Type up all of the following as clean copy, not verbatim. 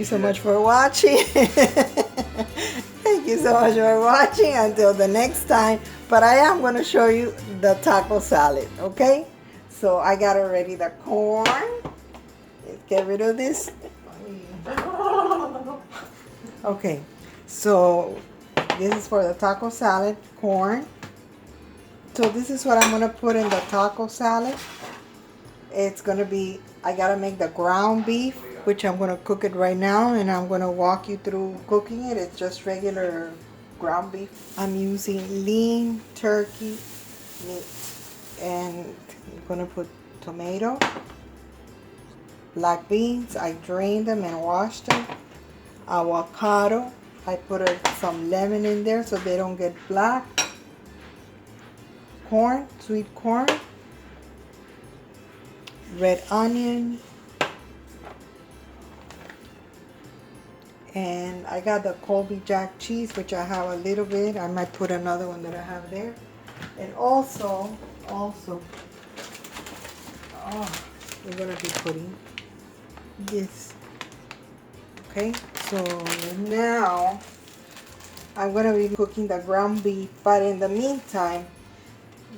you so much for watching. Thank you so much for watching. Until the next time. But I am going to show you the taco salad, okay? So I got already the corn. Let's get rid of this. Okay, so this is for the taco salad, corn. So this is what I'm going to put in the taco salad. It's going to be, I got to make the ground beef, which I'm going to cook it right now, and I'm going to walk you through cooking it. It's just regular ground beef. I'm using lean turkey meat, and I'm going to put tomato, black beans. I drained them and washed them. Avocado. I put some lemon in there so they don't get black. Corn, sweet corn. Red onion. And I got the Colby Jack cheese, which I have a little bit. I might put another one that I have there. And also, we're gonna be putting this. Okay, so now I'm gonna be cooking the ground beef, but in the meantime,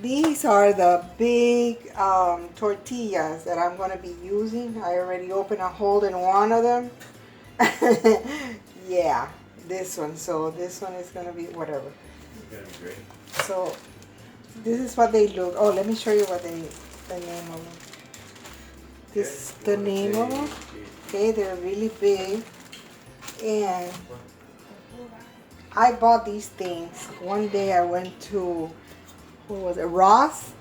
these are the big tortillas that I'm gonna be using. I already opened a hole in one of them. Yeah, this one. So this one is gonna be whatever. It's gonna be great. So this is what they look. Oh, let me show you what the name of them. This is the name of them. Okay, they're really big. And I bought these things. One day I went to, what was it, Ross,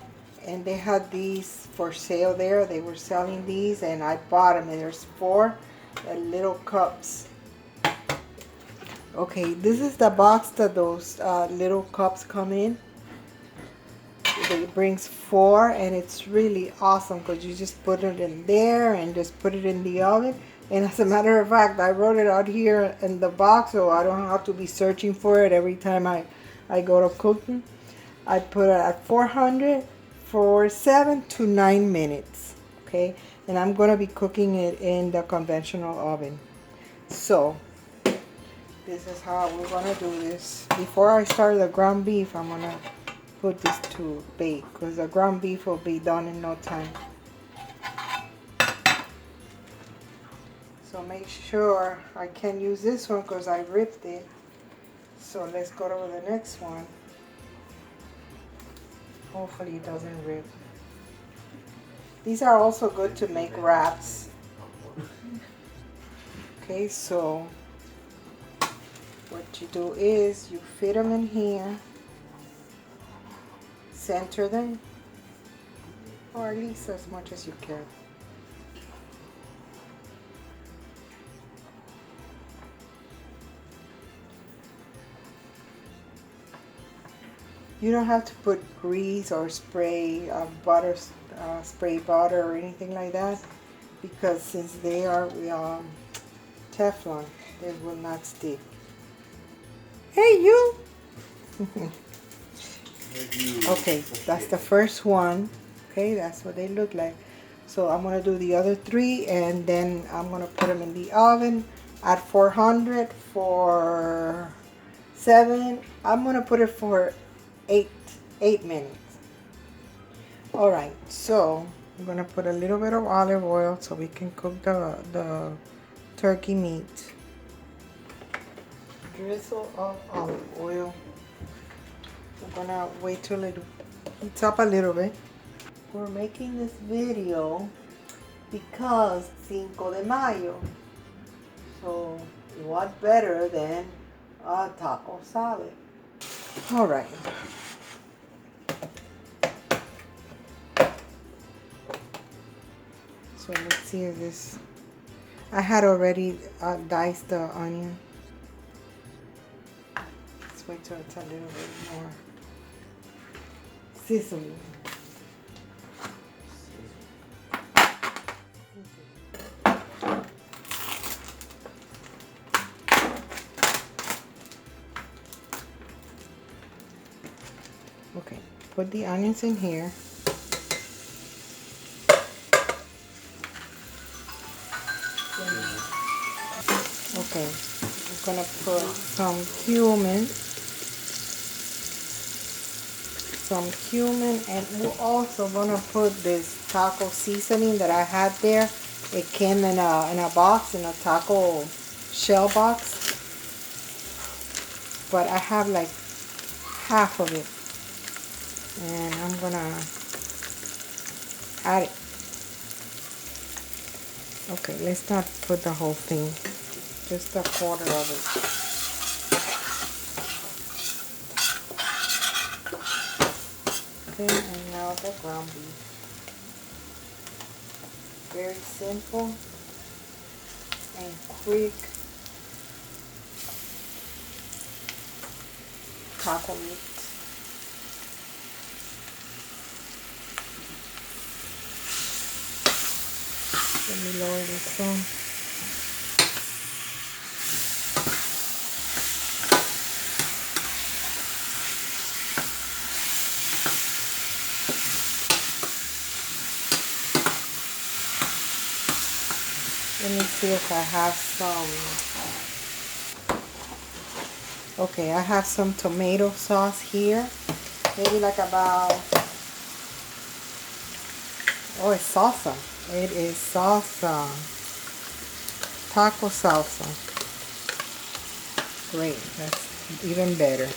and they had these for sale there. They were selling these, and I bought them, and there's 4 little cups. Okay, this is the box that those little cups come in. It brings 4, and it's really awesome because you just put it in there and just put it in the oven. And as a matter of fact, I wrote it out here in the box so I don't have to be searching for it every time I go to cooking. I put it at 400 for 7 to 9 minutes. Okay, and I'm going to be cooking it in the conventional oven. So this is how we're going to do this. Before I start the ground beef, I'm going to put this to bake because the ground beef will be done in no time. So make sure I can use this one because I ripped it. So let's go to the next one. Hopefully it doesn't rip. These are also good to make wraps. Okay, so what you do is you fit them in here, center them, or at least as much as you can. You don't have to put grease or spray butter, spray butter or anything like that, because since they are Teflon, they will not stick. Hey, you! Okay, that's the first one. Okay, that's what they look like. So I'm gonna do the other 3, and then I'm gonna put them in the oven at 400 for 7. I'm gonna put it for 8 minutes. All right, so I'm gonna put a little bit of olive oil so we can cook the turkey meat. Drizzle of olive oil. I'm gonna wait till it heats up a little bit. We're making this video because Cinco de Mayo. So what better than a taco salad? All right. So let's see if this, I had already diced the onion. Let's wait till it's a little bit more sizzling. Okay, put the onions in here. Okay, I'm gonna put some cumin, and we're also gonna put this taco seasoning that I had there. It came in a box, in a taco shell box, but I have like half of it, and I'm gonna add it. Okay, let's not put the whole thing, just a quarter of it. Okay, and now the ground beef. Very simple and quick taco meat. Let me lower this on. Let me see if I have some. Okay, I have some tomato sauce here. Maybe like about, oh, it's salsa. It is salsa. Taco salsa. Great, that's even better.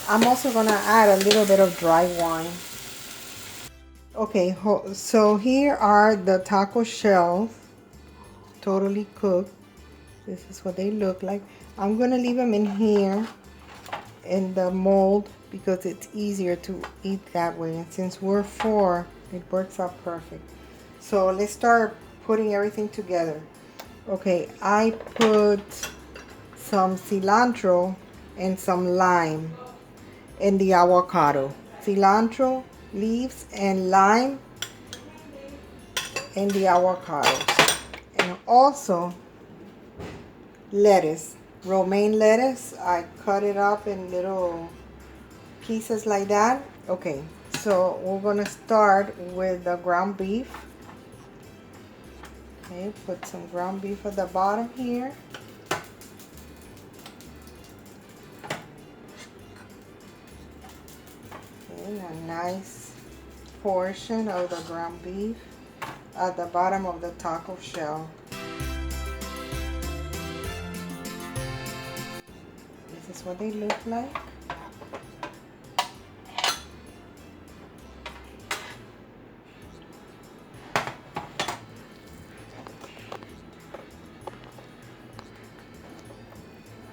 I'm also gonna add a little bit of dry wine. Okay, so here are the taco shells, totally cooked. This is what they look like. I'm gonna leave them in here in the mold because it's easier to eat that way, and since we're four, it works out perfect. So let's start putting everything together. Okay, I put some cilantro and some lime in the avocado. Cilantro leaves and lime in the avocado, and also lettuce, romaine lettuce. I cut it up in little pieces like that. Okay, so we're gonna start with the ground beef. Okay, put some ground beef at the bottom here. Okay, a nice portion of the ground beef at the bottom of the taco shell. This is what they look like.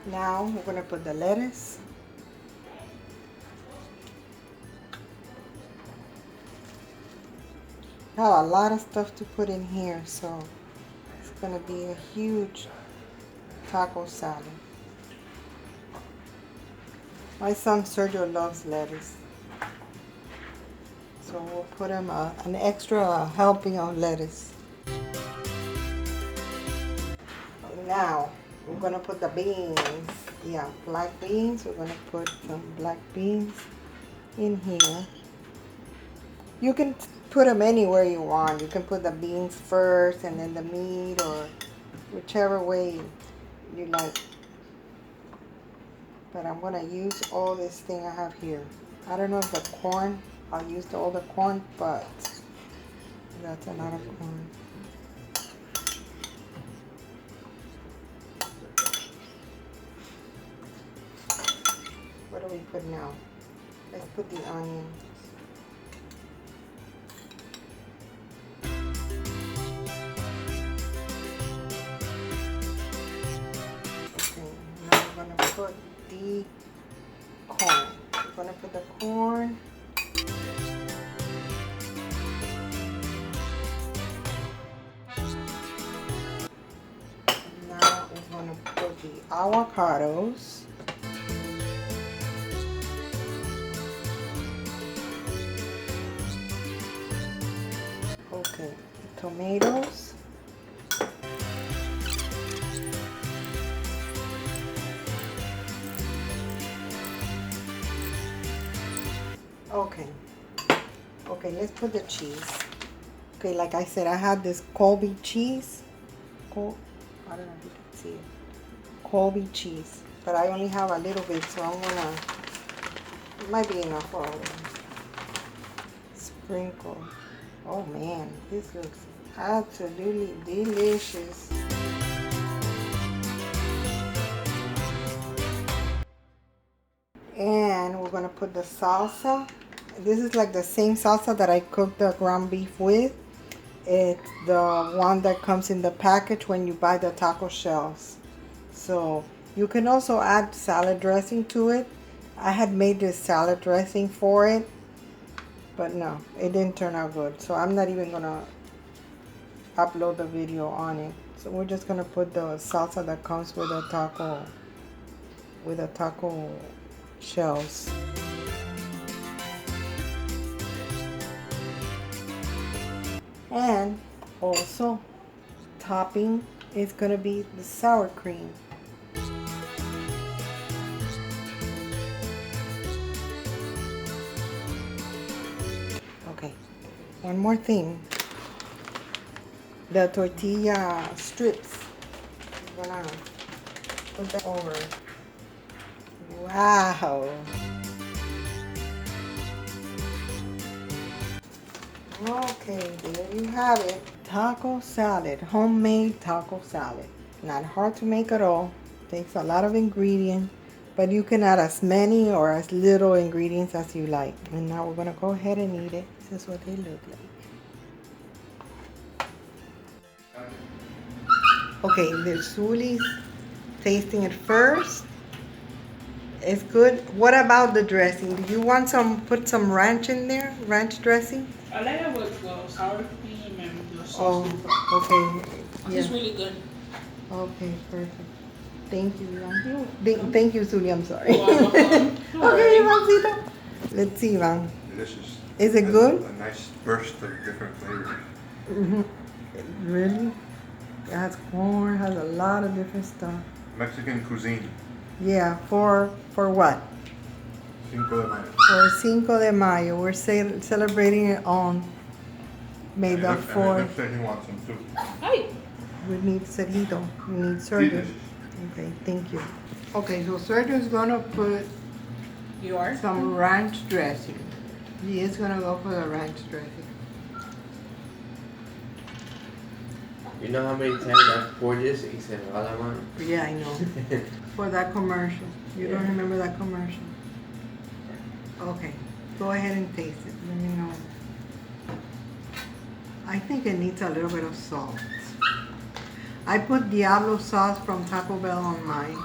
Now we're going to put the lettuce. I have a lot of stuff to put in here, so it's going to be a huge taco salad. My son Sergio loves lettuce, so we'll put him an extra helping of lettuce. Now we're going to put the beans. Yeah, black beans. We're going to put some black beans in here. You can put them anywhere you want. You can put the beans first and then the meat, or whichever way you like. But I'm going to use all this thing I have here. I don't know if the corn, I'll use all the corn, but that's a lot of corn. What do we put now? Let's put the onions. Okay, now we're going to put the corn. We're going to put the corn. Now we're going to put the avocados. Okay, tomatoes. Okay. Okay, let's put the cheese. Okay, like I said, I had this Colby cheese. I don't know if you can see it. Colby cheese. But I only have a little bit, so I'm gonna, it might be enough for all of them. Sprinkle. Oh man, this looks absolutely delicious. And we're gonna put the salsa. This is like the same salsa that I cooked the ground beef with. It's the one that comes in the package when you buy the taco shells. So you can also add salad dressing to it. I had made this salad dressing for it, but no, it didn't turn out good. So I'm not even gonna upload the video on it. So we're just gonna put the salsa that comes with the taco shells. And also topping is gonna be the sour cream. Okay, one more thing. The tortilla strips. I'm gonna put that over. Wow. Okay, there you have it. Taco salad, homemade taco salad. Not hard to make at all. Takes a lot of ingredients, but you can add as many or as little ingredients as you like. And now we're gonna go ahead and eat it. This is what they look like. Okay, the Zuli's tasting it first. It's good. What about the dressing? Do you want put some ranch in there? Ranch dressing? I like it with sour cream and the sauce. Oh, okay. Yeah. It's really good. Okay, perfect. Thank you, Iván. Thank you, Zuli. I'm sorry. Okay, Ivancito. Let's see, Iván. Delicious. Is it good? A nice burst of different flavors. Really? It has corn, has a lot of different stuff. Mexican cuisine. Yeah, for what? Cinco de Mayo. For Cinco de Mayo. We're celebrating it on May the 4th. And said he wants some too. Hi. We need Sergito. We need Sergio. Delicious. Okay, thank you. Okay, so Sergio's gonna put You are? some ranch dressing. He is gonna go for the ranch dressing. You know how many times I've poured this and said, all I want? Yeah, I know. For that commercial. You don't Yeah. remember that commercial? Okay, go ahead and taste it. Let me know. I think it needs a little bit of salt. I put Diablo sauce from Taco Bell on mine.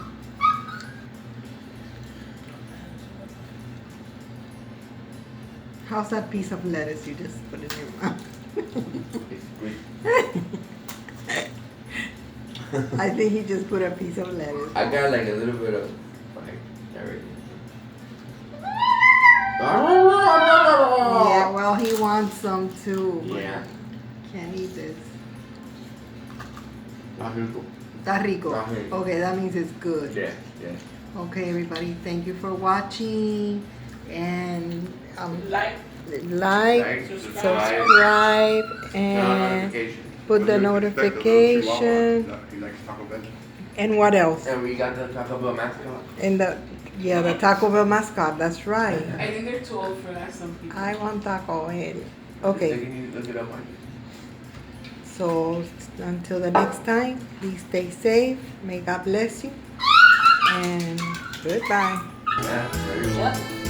How's that piece of lettuce you just put in your mouth? It's great. I think he just put a piece of lettuce. I got like a little bit of like everything. Yeah, well, he wants some too. But Yeah. can't eat this. Rico. Está rico. Está rico. Okay, that means it's good. Yeah, yeah. Okay, everybody, thank you for watching. And Like. Like, subscribe, and notification. put the notification. He likes Taco Bell. And what else? And we got the Taco Bell mascot. And the Taco Bell mascot. That's right. I think they're too old for that, some people. I want taco head. You Okay, need to look it up on. so until the next time, please stay safe. May God bless you. And goodbye. Yeah, very well. Yep.